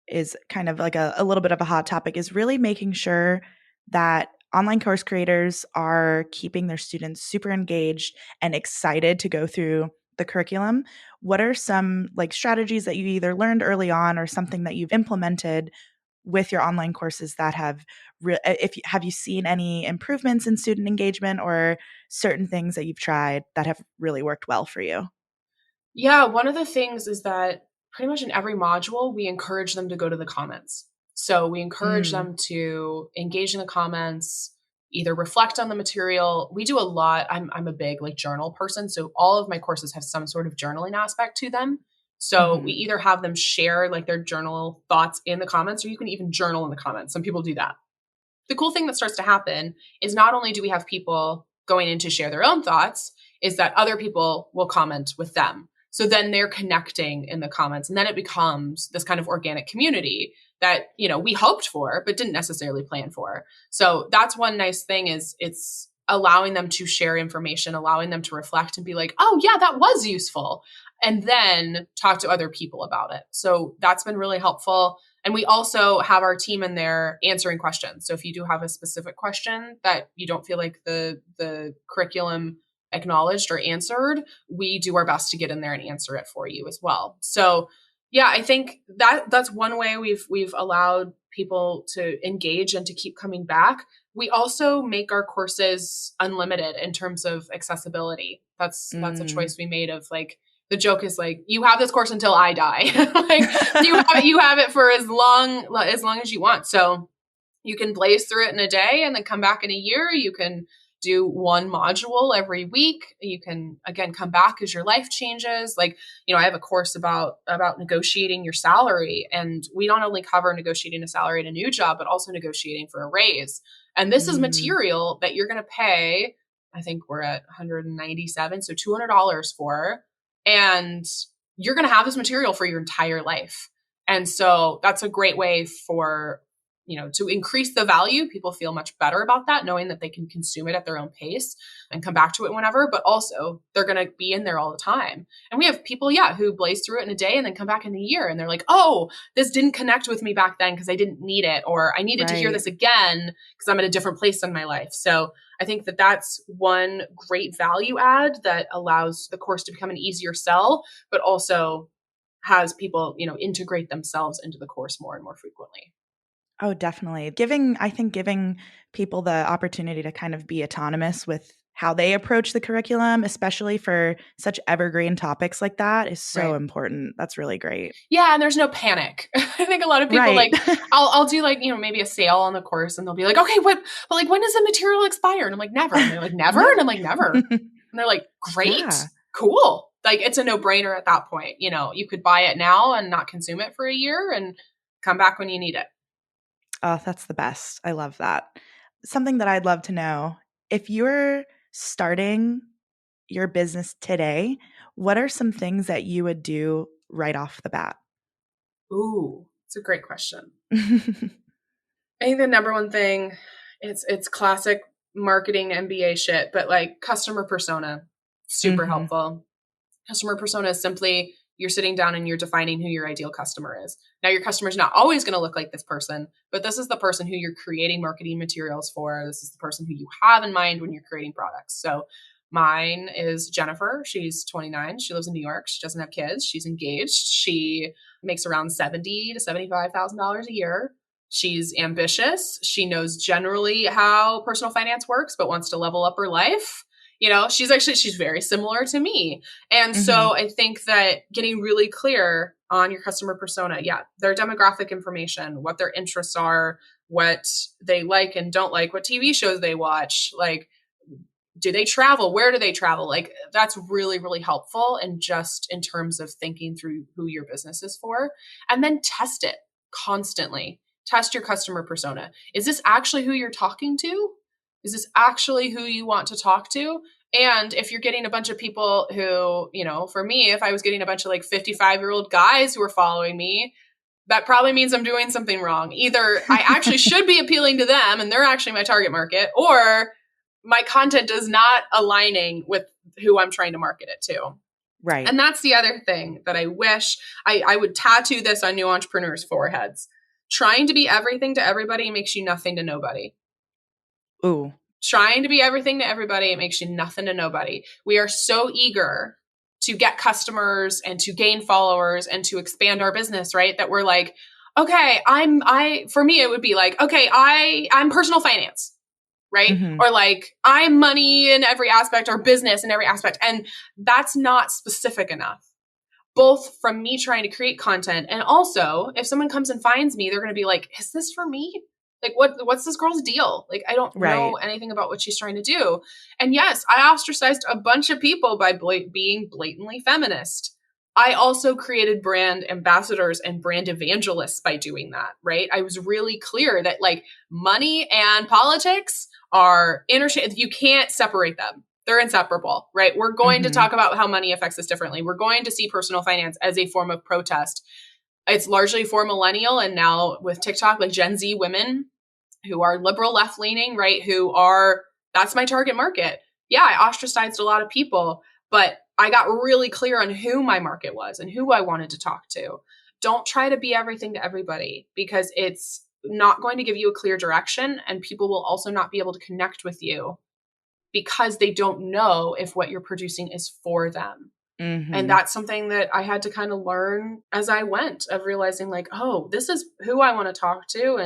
[SPEAKER 2] is kind of like a little bit of a hot topic, is really making sure that online course creators are keeping their students super engaged and excited to go through the curriculum. What are some like strategies that you either learned early on or something that you've implemented with your online courses that have have you seen any improvements in student engagement, or certain things that you've tried that have really worked well for you?
[SPEAKER 1] Yeah, one of the things is that pretty much in every module, we encourage them to go to the comments. So we encourage them to engage in the comments, either reflect on the material. We do a lot. I'm a big like journal person. So all of my courses have some sort of journaling aspect to them. So we either have them share like their journal thoughts in the comments, or you can even journal in the comments. Some people do that. The cool thing that starts to happen is not only do we have people going in to share their own thoughts, is that other people will comment with them. So then they're connecting in the comments, and then it becomes this kind of organic community that, we hoped for, but didn't necessarily plan for. So that's one nice thing, is it's allowing them to share information, allowing them to reflect and be like, oh yeah, that was useful. And then talk to other people about it. So that's been really helpful. And we also have our team in there answering questions. So if you do have a specific question that you don't feel like the curriculum acknowledged or answered, we do our best to get in there and answer it for you as well. So yeah, I think that's one way we've allowed people to engage and to keep coming back. We also make our courses unlimited in terms of accessibility. That's a choice we made of like, the joke is like, you have this course until I die. Like you have it for as long as you want. So you can blaze through it in a day and then come back in a year. You can do one module every week. You can, again, come back as your life changes. Like, I have a course about negotiating your salary. And we not only cover negotiating a salary at a new job, but also negotiating for a raise. And this is material that you're going to pay, I think we're at 197, so $200 for, and you're going to have this material for your entire life. And so that's a great way for to increase the value. People feel much better about that, knowing that they can consume it at their own pace and come back to it whenever, but also they're going to be in there all the time. And we have people, who blaze through it in a day and then come back in a year and they're like, oh, this didn't connect with me back then because I didn't need it, or I needed to hear this again because I'm at a different place in my life. So I think that that's one great value add that allows the course to become an easier sell, but also has people, integrate themselves into the course more and more frequently.
[SPEAKER 2] Oh, definitely. I think giving people the opportunity to kind of be autonomous with how they approach the curriculum, especially for such evergreen topics like that, is so important. That's really great.
[SPEAKER 1] Yeah, and there's no panic. I think a lot of people I'll do maybe a sale on the course, and they'll be like, okay, when does the material expire? And I'm like, never. And they're like, never? And I'm like, never. And they're like, great, cool. Like, it's a no-brainer at that point. You could buy it now and not consume it for a year and come back when you need it.
[SPEAKER 2] Oh, that's the best. I love that. Something that I'd love to know, if you're starting your business today, what are some things that you would do right off the bat?
[SPEAKER 1] Ooh, it's a great question. I think the number one thing, it's classic marketing MBA shit, but like customer persona, super helpful. Customer persona is simply you're sitting down and you're defining who your ideal customer is. Now, your customer is not always going to look like this person, but this is the person who you're creating marketing materials for. This is the person who you have in mind when you're creating products. So mine is Jennifer. She's 29. She lives in New York. She doesn't have kids. She's engaged. She makes around $70,000 to $75,000 a year. She's ambitious. She knows generally how personal finance works, but wants to level up her life. She's very similar to me. And so I think that getting really clear on your customer persona, their demographic information, what their interests are, what they like and don't like, what TV shows they watch, like, do they travel? Where do they travel? Like, that's really, really helpful. And just in terms of thinking through who your business is for, and then test it constantly. Test your customer persona. Is this actually who you're talking to? Is this actually who you want to talk to? And if you're getting a bunch of people who, for me, if I was getting a bunch of 55-year-old guys who are following me, that probably means I'm doing something wrong. Either I actually should be appealing to them and they're actually my target market, or my content is not aligning with who I'm trying to market it to.
[SPEAKER 2] Right.
[SPEAKER 1] And that's the other thing that I wish I would tattoo this on new entrepreneurs' foreheads. Trying to be everything to everybody makes you nothing to nobody.
[SPEAKER 2] Ooh.
[SPEAKER 1] Trying to be everything to everybody, it makes you nothing to nobody. We are so eager to get customers and to gain followers and to expand our business, right? That we're like, okay, for me, it would be like, okay, I'm personal finance, right? Or like, I'm money in every aspect, or business in every aspect. And that's not specific enough. Both from me trying to create content, and also if someone comes and finds me, they're going to be like, is this for me? Like, what's this girl's deal? Like, I don't know anything about what she's trying to do. And yes, I ostracized a bunch of people by being blatantly feminist. I also created brand ambassadors and brand evangelists by doing that, right? I was really clear that money and politics are interchangeable. You can't separate them. They're inseparable, right? We're going to talk about how money affects us differently. We're going to see personal finance as a form of protest. It's largely for millennial, and now with TikTok, Gen Z women who are liberal left leaning, right? That's my target market. Yeah, I ostracized a lot of people, but I got really clear on who my market was and who I wanted to talk to. Don't try to be everything to everybody, because it's not going to give you a clear direction, and people will also not be able to connect with you because they don't know if what you're producing is for them. And that's something that I had to kind of learn as I went, of realizing oh, this is who I want to talk to.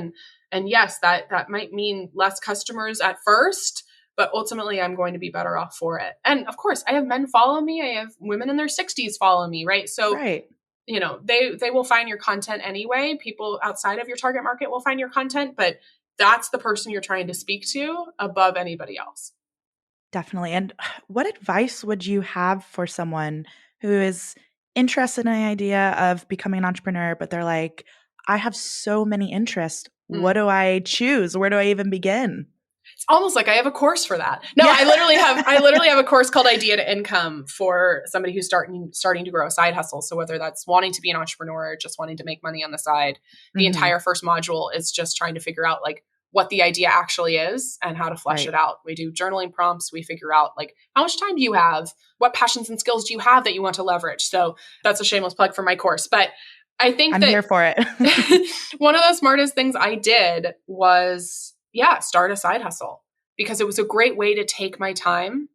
[SPEAKER 1] And yes, that might mean less customers at first, but ultimately I'm going to be better off for it. And of course, I have men follow me. I have women in their 60s follow me, right? So, they will find your content anyway. People outside of your target market will find your content, but that's the person you're trying to speak to above anybody else.
[SPEAKER 2] Definitely. And what advice would you have for someone who is interested in the idea of becoming an entrepreneur, but they're like, I have so many interests. What do I choose? Where do I even begin?
[SPEAKER 1] almost like I have a course for that. No,
[SPEAKER 2] Yeah.
[SPEAKER 1] I literally have a course called Idea to Income for somebody who's starting to grow a side hustle. So whether that's wanting to be an entrepreneur or just wanting to make money on the side, the entire first module is just trying to figure out like what the idea actually is and how to flesh it out. We do journaling prompts. We figure out like how much time do you have? What passions and skills do you have that you want to leverage? So that's a shameless plug for my course. But I think
[SPEAKER 2] I'm
[SPEAKER 1] that
[SPEAKER 2] here for it.
[SPEAKER 1] one of the smartest things I did was, start a side hustle, because it was a great way to take my time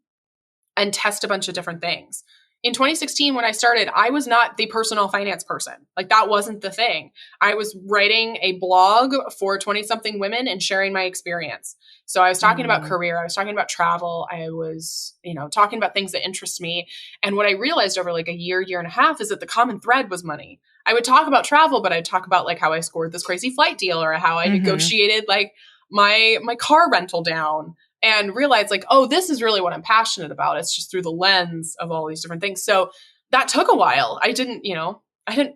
[SPEAKER 1] and test a bunch of different things. In 2016, when I started, I was not the personal finance person. Like that wasn't the thing. I was writing a blog for 20-something women and sharing my experience. So I was talking about career. I was talking about travel. I was, talking about things that interest me. And what I realized over like a year and a half is that the common thread was money. I would talk about travel, but I'd talk about like how I scored this crazy flight deal or how I negotiated like my car rental down, and realize like, oh, this is really what I'm passionate about. It's just through the lens of all these different things. So that took a while. I didn't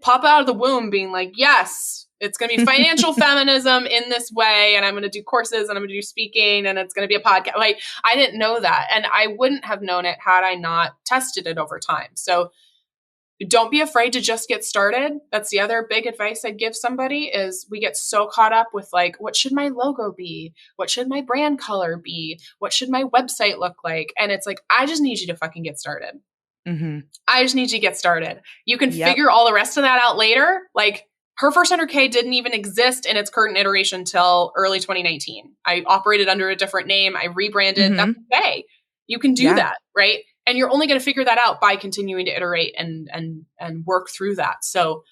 [SPEAKER 1] pop out of the womb being like, yes, it's going to be financial feminism in this way. And I'm going to do courses and I'm going to do speaking and it's going to be a podcast. Like I didn't know that. And I wouldn't have known it had I not tested it over time. So don't be afraid to just get started. That's the other big advice I'd give somebody is we get so caught up with like, what should my logo be? What should my brand color be? What should my website look like? And it's like, I just need you to fucking get started. I just need you to get started. You can figure all the rest of that out later. Like HerFirst100k didn't even exist in its current iteration till early 2019. I operated under a different name. I rebranded. That's okay. You can do that, right? And you're only going to figure that out by continuing to iterate and work through that. So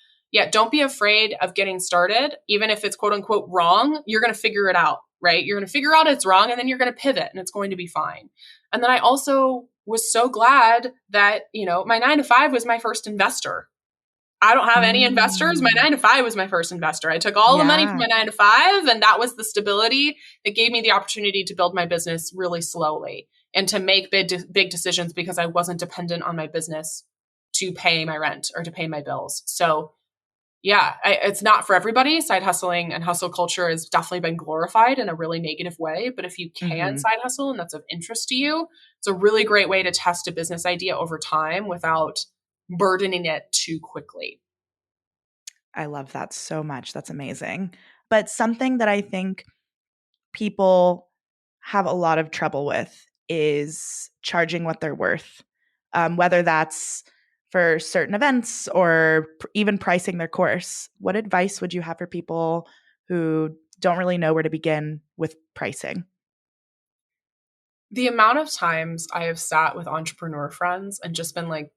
[SPEAKER 1] don't be afraid of getting started. Even if it's quote unquote wrong, you're going to figure it out, right? You're going to figure out it's wrong and then you're going to pivot and it's going to be fine. And then I also was so glad that, my 9-to-5 was my first investor. I don't have any investors. My 9-to-5 was my first investor. I took all the money from my 9-to-5 and that was the stability that gave me the opportunity to build my business really slowly and to make big decisions because I wasn't dependent on my business to pay my rent or to pay my bills. So it's not for everybody. Side hustling and hustle culture has definitely been glorified in a really negative way. But if you can side hustle and that's of interest to you, it's a really great way to test a business idea over time without burdening it too quickly.
[SPEAKER 2] I love that so much. That's amazing. But something that I think people have a lot of trouble with is charging what they're worth, whether that's for certain events or even pricing their course. What advice would you have for people who don't really know where to begin with pricing?
[SPEAKER 1] The amount of times I have sat with entrepreneur friends and just been like,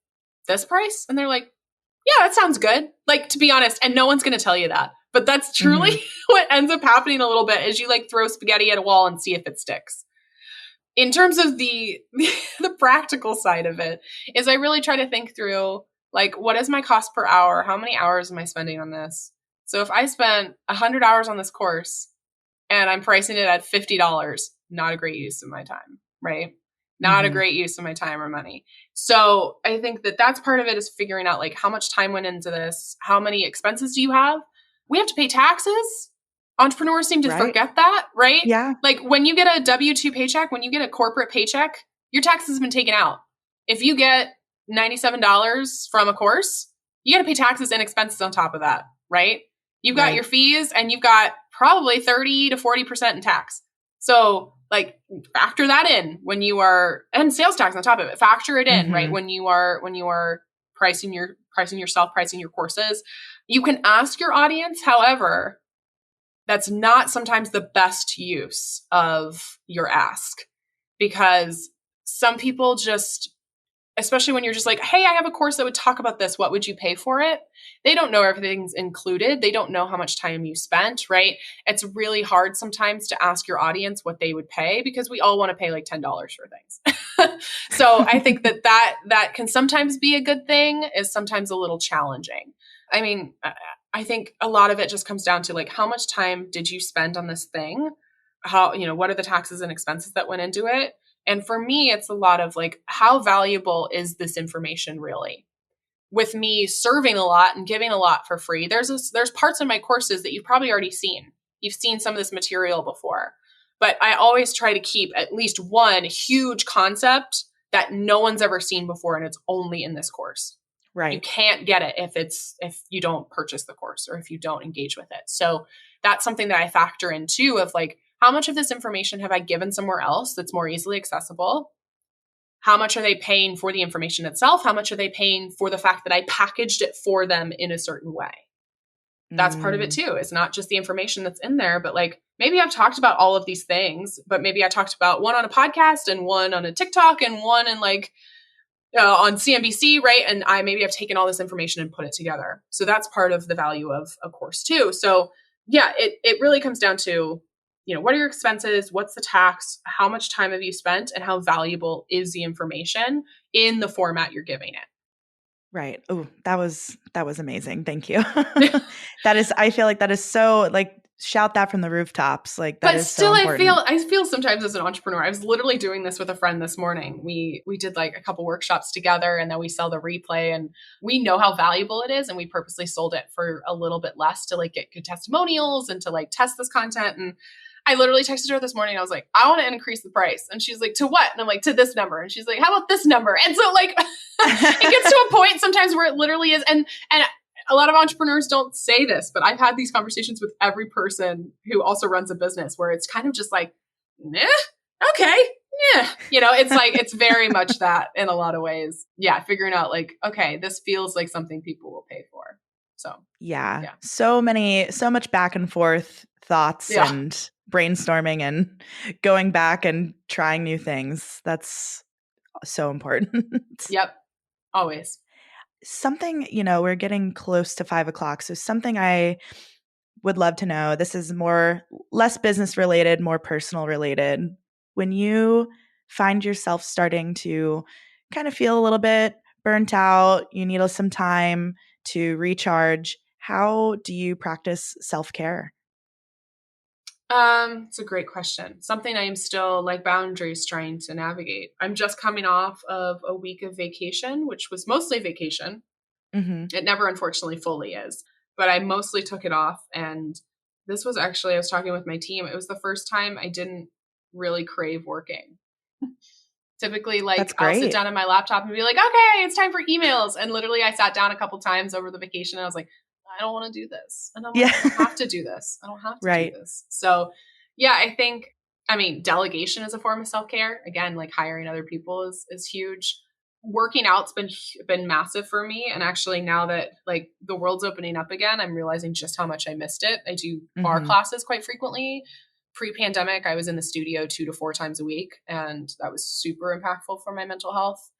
[SPEAKER 1] this price? And they're like, yeah, that sounds good. Like, to be honest, and no one's going to tell you that. But that's truly what ends up happening a little bit is you like throw spaghetti at a wall and see if it sticks. In terms of the practical side of it is I really try to think through like, what is my cost per hour? How many hours am I spending on this? So if I spent 100 hours on this course and I'm pricing it at $50, not a great use of my time, right? Not a great use of my time or money. So I think that that's part of it is figuring out like how much time went into this? How many expenses do you have? We have to pay taxes. Entrepreneurs seem to forget that, right?
[SPEAKER 2] Yeah.
[SPEAKER 1] Like when you get a W-2 paycheck, when you get a corporate paycheck, your taxes have been taken out. If you get $97 from a course, you got to pay taxes and expenses on top of that, right? You've got your fees and you've got probably 30 to 40% in tax. So like factor that in when you are, and sales tax on top of it, factor it in, right? When you are pricing yourself, pricing your courses, you can ask your audience. However, that's not sometimes the best use of your ask because some people just, especially when you're just like, hey, I have a course that would talk about this. What would you pay for it? They don't know everything's included. They don't know how much time you spent, right? It's really hard sometimes to ask your audience what they would pay because we all want to pay like $10 for things. So I think that can sometimes be a good thing, is sometimes a little challenging. I mean, I think a lot of it just comes down to like, how much time did you spend on this thing? What are the taxes and expenses that went into it? And for me, it's a lot of like, how valuable is this information really? With me serving a lot and giving a lot for free, there's parts of my courses that you've probably already seen. You've seen some of this material before. But I always try to keep at least one huge concept that no one's ever seen before, and it's only in this course. You
[SPEAKER 2] Right.
[SPEAKER 1] can't get it if you don't purchase the course or if you don't engage with it. So that's something that I factor in too, of like, how much of this information have I given somewhere else that's more easily accessible? How much are they paying for the information itself? How much are they paying for the fact that I packaged it for them in a certain way? That's part of it
[SPEAKER 2] Mm,
[SPEAKER 1] too. It's not just the information that's in there, but like maybe I've talked about all of these things, but maybe I talked about one on a podcast and one on a TikTok and one in like on CNBC, right? And maybe I've taken all this information and put it together. So that's part of the value of a course too. So yeah, it really comes down to, what are your expenses? What's the tax? How much time have you spent? And how valuable is the information in the format you're giving
[SPEAKER 2] right. Oh, that was amazing. Thank you.
[SPEAKER 1] it?
[SPEAKER 2] I feel like that is so, like, shout that from the rooftops. Like, that
[SPEAKER 1] But
[SPEAKER 2] is so
[SPEAKER 1] still, I
[SPEAKER 2] important.
[SPEAKER 1] feel sometimes as an entrepreneur, I was literally doing this with a friend this morning. We did like a couple workshops together, and then we sell the replay, and we know how valuable it is, and we purposely sold it for a little bit less to like get good testimonials and to like test this content. And I literally texted her this morning. I was like, I want to increase the price, and she's like, to what? And I'm like, to this number. And she's like, how about this number? And so like, it gets to a point sometimes where it literally is, and a lot of entrepreneurs don't say this, but I've had these conversations with every person who also runs a business where it's kind of just like, okay, yeah. It's like, it's very much that in a lot of ways. Yeah. Figuring out like, okay, this feels like something people will pay for. So,
[SPEAKER 2] Yeah.
[SPEAKER 1] yeah.
[SPEAKER 2] So much back and forth thoughts
[SPEAKER 1] Yeah.
[SPEAKER 2] and brainstorming and going back and trying new things. That's so important.
[SPEAKER 1] Yep. Always.
[SPEAKER 2] Something, we're getting close to 5 o'clock. So something I would love to know, this is less business related, more personal related. When you find yourself starting to kind of feel a little bit burnt out, you need some time to recharge, how do you practice self-care?
[SPEAKER 1] It's a great question. Something I am still like boundaries trying to navigate. I'm just coming off of a week of vacation, which was mostly vacation.
[SPEAKER 2] Mm-hmm.
[SPEAKER 1] It never, unfortunately, fully is, but I mostly took it off. And this was actually, I was talking with my team. It was the first time I didn't really crave working. Typically,
[SPEAKER 2] That's
[SPEAKER 1] like I'll sit
[SPEAKER 2] great.
[SPEAKER 1] down on my laptop and be like, okay, it's time for emails. And literally I sat down a couple times over the vacation and I was like, I don't want to do this. And I'm
[SPEAKER 2] Yeah.
[SPEAKER 1] like, I don't have to do this. I don't have to do
[SPEAKER 2] Right.
[SPEAKER 1] this. So yeah, I mean, delegation is a form of self-care. Again, like hiring other people is huge. Working out's been massive for me. And actually now that like the world's opening up again, I'm realizing just how much I missed it. I do bar
[SPEAKER 2] Mm-hmm.
[SPEAKER 1] classes quite frequently. Pre-pandemic, I was in the studio 2 to 4 times a week, and that was super impactful for my mental health.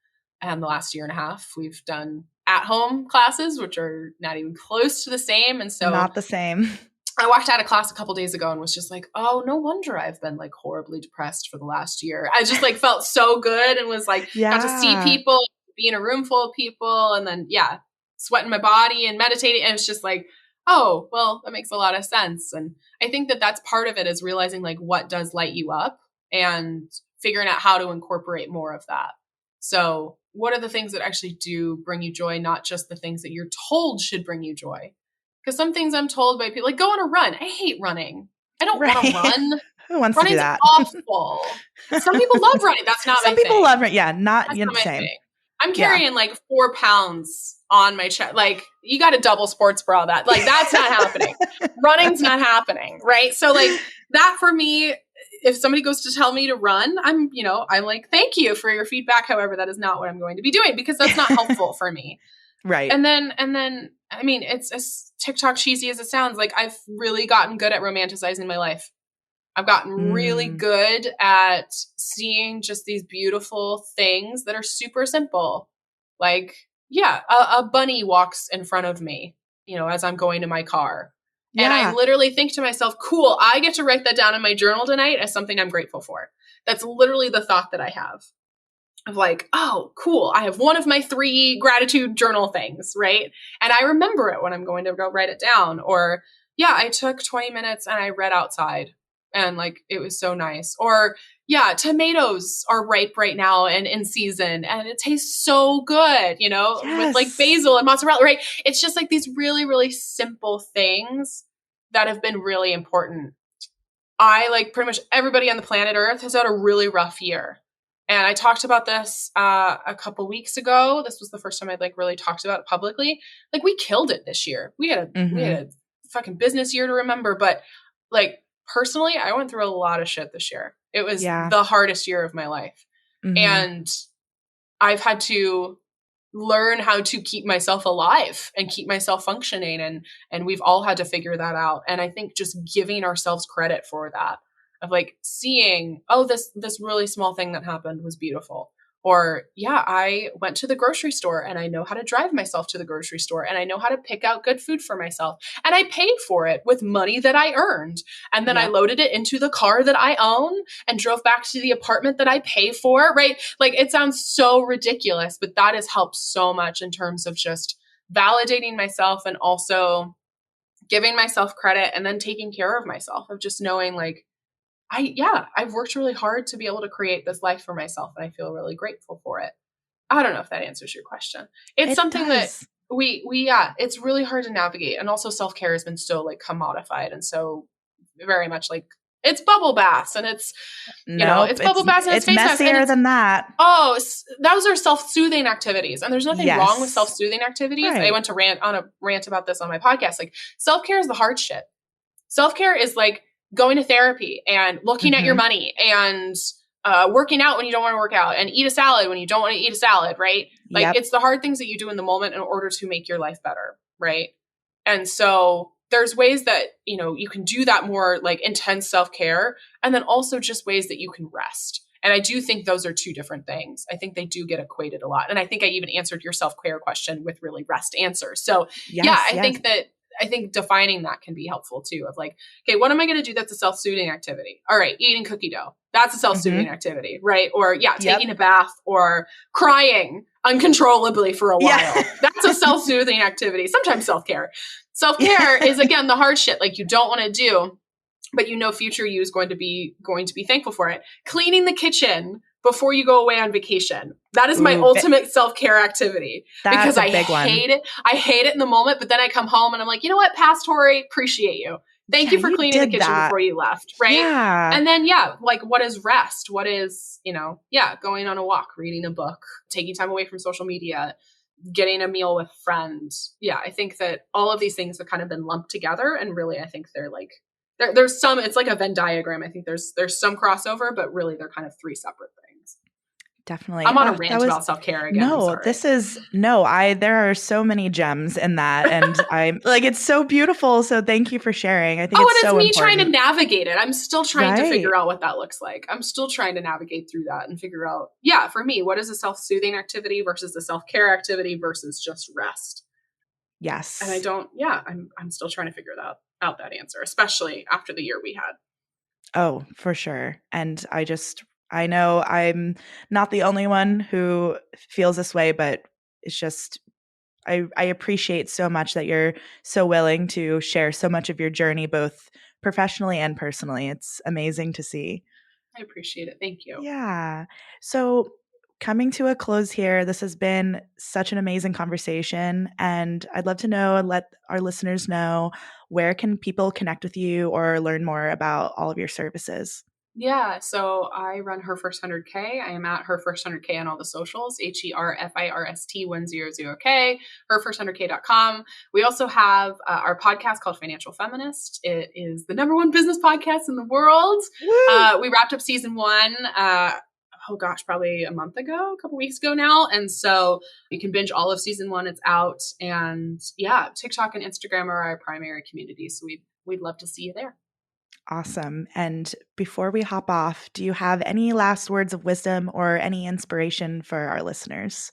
[SPEAKER 1] And the last year and a half, we've done at-home classes, which are not even close to the same. And so
[SPEAKER 2] Not the same.
[SPEAKER 1] I walked out of class a couple days ago and was just like, oh, no wonder I've been like horribly depressed for the last year. I just like felt so good and was like, got to see
[SPEAKER 2] Yeah.
[SPEAKER 1] people, be in a room full of people, and then, yeah, sweating my body and meditating. And it's just like, oh, well, that makes a lot of sense. And I think that that's part of it, is realizing like what does light you up and figuring out how to incorporate more of that. So what are the things that actually do bring you joy, not just the things that you're told should bring you joy? Because some things I'm told by people, like go on a run. I hate running. I don't want to
[SPEAKER 2] Right.
[SPEAKER 1] run.
[SPEAKER 2] Who wants to do
[SPEAKER 1] Running's
[SPEAKER 2] that?
[SPEAKER 1] awful. Some people love running. That's not
[SPEAKER 2] Some
[SPEAKER 1] my
[SPEAKER 2] people
[SPEAKER 1] thing.
[SPEAKER 2] love it. Yeah, not
[SPEAKER 1] That's
[SPEAKER 2] you know,
[SPEAKER 1] not my
[SPEAKER 2] same.
[SPEAKER 1] thing. I'm
[SPEAKER 2] Yeah.
[SPEAKER 1] carrying like 4 pounds on my chest. Like you got a double sports bra that. Like that's not happening. Running's not happening, right? So like that for me, if somebody goes to tell me to run, I'm like, thank you for your feedback. However, that is not what I'm going to be doing because that's not helpful for me.
[SPEAKER 2] Right.
[SPEAKER 1] And then, I mean, it's as TikTok cheesy as it sounds. Like I've really gotten good at romanticizing my life. I've gotten really good at seeing just these beautiful things that are super simple. Like, yeah, a bunny walks in front of me, as I'm going to my car. And I
[SPEAKER 2] Yeah.
[SPEAKER 1] literally think to myself, cool, I get to write that down in my journal tonight as something I'm grateful for. That's literally the thought that I have. Of like, oh, cool. I have one of my 3 gratitude journal things, right? And I remember it when I'm going to go write it down. Or, yeah, I took 20 minutes and I read outside and like, it was so nice. Or, yeah, tomatoes are ripe right now and in season and it tastes so good, with like
[SPEAKER 2] Yes.
[SPEAKER 1] basil and mozzarella, right? It's just like these really, really simple things that have been really important like pretty much everybody on the planet Earth, has had a really rough year. And I talked about this a couple weeks ago. This was the first time I'd like really talked about it publicly. Like we killed it this year. We
[SPEAKER 2] Mm-hmm.
[SPEAKER 1] had a fucking business year to remember. But like personally, I went through a lot of shit this year. It was
[SPEAKER 2] Yeah.
[SPEAKER 1] the hardest year of my life.
[SPEAKER 2] Mm-hmm.
[SPEAKER 1] And I've had to learn how to keep myself alive and keep myself functioning. And we've all had to figure that out. And I think just giving ourselves credit for that, of like seeing, oh, this really small thing that happened was beautiful. Or yeah, I went to the grocery store and I know how to drive myself to the grocery store and I know how to pick out good food for myself. And I paid for it with money that I earned. And then I loaded it into the car that I own and drove back to the apartment that I pay for, right? Like it sounds so ridiculous, but that has helped so much in terms of just validating myself and also giving myself credit and then taking care of myself, of just knowing like, I've worked really hard to be able to create this life for myself and I feel really grateful for it. I don't know if that answers your question. It's
[SPEAKER 2] It
[SPEAKER 1] something
[SPEAKER 2] does.
[SPEAKER 1] that it's really hard to navigate. And also self-care has been so like commodified and so very much like it's bubble baths and it's,
[SPEAKER 2] Nope,
[SPEAKER 1] it's bubble baths and it's face masks.
[SPEAKER 2] messier
[SPEAKER 1] And
[SPEAKER 2] than that.
[SPEAKER 1] those are self-soothing activities. And there's nothing wrong with
[SPEAKER 2] Yes.
[SPEAKER 1] self-soothing activities.
[SPEAKER 2] Right.
[SPEAKER 1] I went to rant about this on my podcast. Like self-care is the hard shit. Self-care is like going to therapy and looking at your money and working out when you don't want to work out and eat a salad when you don't want to eat a salad, right? Like it's the hard things that you do in the moment in order to make your life better, right? And so there's ways that, you can do that more like intense self-care, and then also just ways that you can rest. And I do think those are two different things. I think they do get equated a lot. And I think I even answered your self-care question with really rest answers. So I think defining that can be helpful too, of like, okay, what am I going to do that's a self-soothing activity? All right, eating cookie dough. That's a self-soothing activity, right? Or taking a bath or crying uncontrollably for a while. That's a self-soothing activity. Sometimes self-care. Self-care is, again, the hard shit like you don't want to do, but future you is going to be thankful for it. Cleaning the kitchen before you go away on vacation. That is my ultimate self-care activity. Because I hate it. I hate it in the moment, but then I come home and I'm like, you know what, Tori, appreciate you. Thank you for cleaning the kitchen before you left, right?
[SPEAKER 2] Yeah.
[SPEAKER 1] And then, like what is rest? What is, going on a walk, reading a book, taking time away from social media, getting a meal with friends. Yeah, I think that all of these things have kind of been lumped together, and really I think they're like, there's some, it's like a Venn diagram. I think there's some crossover, but really they're kind of three separate things.
[SPEAKER 2] Definitely.
[SPEAKER 1] I'm on a rant about self-care again.
[SPEAKER 2] No, there are so many gems in that. And I'm like, it's so beautiful. So thank you for sharing. I think it's so important.
[SPEAKER 1] Trying to navigate it. I'm still trying to figure out what that looks like. I'm still trying to navigate through that and figure out, for me, what is a self-soothing activity versus a self-care activity versus just rest?
[SPEAKER 2] Yes.
[SPEAKER 1] And I don't, I'm still trying to figure out that answer, especially after the year we had.
[SPEAKER 2] Oh, for sure. And I know I'm not the only one who feels this way, but it's just, I appreciate so much that you're so willing to share so much of your journey, both professionally and personally. It's amazing to see.
[SPEAKER 1] I appreciate it. Thank you.
[SPEAKER 2] Yeah. So coming to a close here, this has been such an amazing conversation, and I'd love to know and let our listeners know, where can people connect with you or learn more about all of your services?
[SPEAKER 1] Yeah, so I run HerFirst100k. I am at HerFirst100k on all the socials, HerFirst100k, HerFirst100k.com. We also have our podcast called Financial Feminist. It is the #1 business podcast in the world. We wrapped up season 1, probably a couple weeks ago now. And so you can binge all of season 1. It's out. And TikTok and Instagram are our primary communities. So we'd love to see you there.
[SPEAKER 2] Awesome. And before we hop off, do you have any last words of wisdom or any inspiration for our listeners?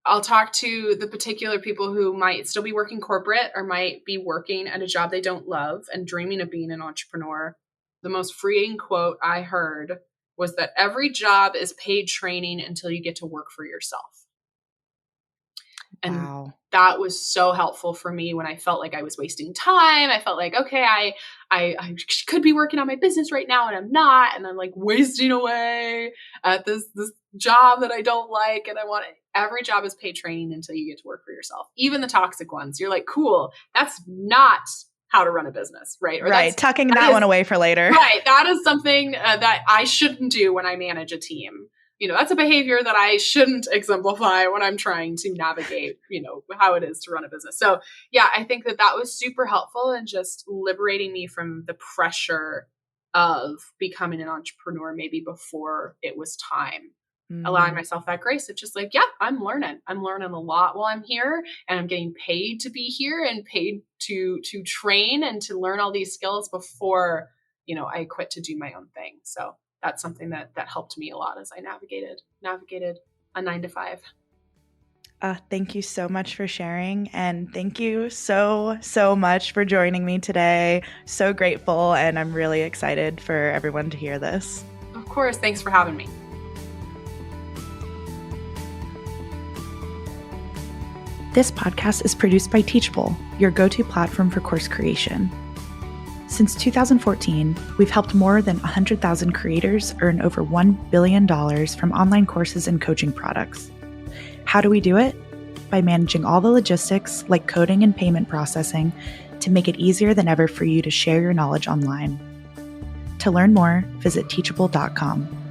[SPEAKER 1] I'll talk to the particular people who might still be working corporate or might be working at a job they don't love and dreaming of being an entrepreneur. The most freeing quote I heard was that every job is paid training until you get to work for yourself. And that was so helpful for me when I felt like I was wasting time. I felt like, okay, I could be working on my business right now and I'm not. And I'm like wasting away at this job that I don't like. And every job is paid training until you get to work for yourself. Even the toxic ones. You're like, cool, that's not how to run a business, right? Or
[SPEAKER 2] right. Tucking that one away for later.
[SPEAKER 1] Right. That is something that I shouldn't do when I manage a team. That's a behavior that I shouldn't exemplify when I'm trying to navigate, how it is to run a business. So yeah, I think that was super helpful in just liberating me from the pressure of becoming an entrepreneur maybe before it was time. Allowing myself that grace. It's just like, yeah, I'm learning a lot while I'm here, and I'm getting paid to be here and paid to train and to learn all these skills before, I quit to do my own thing. So that's something that helped me a lot as I navigated a 9-to-5.
[SPEAKER 2] Thank you so much for sharing. And thank you so much for joining me today. So grateful. And I'm really excited for everyone to hear this.
[SPEAKER 1] Of course. Thanks for having me.
[SPEAKER 2] This podcast is produced by Teachable, your go-to platform for course creation. Since 2014, we've helped more than 100,000 creators earn over $1 billion from online courses and coaching products. How do we do it? By managing all the logistics, like coding and payment processing, to make it easier than ever for you to share your knowledge online. To learn more, visit teachable.com.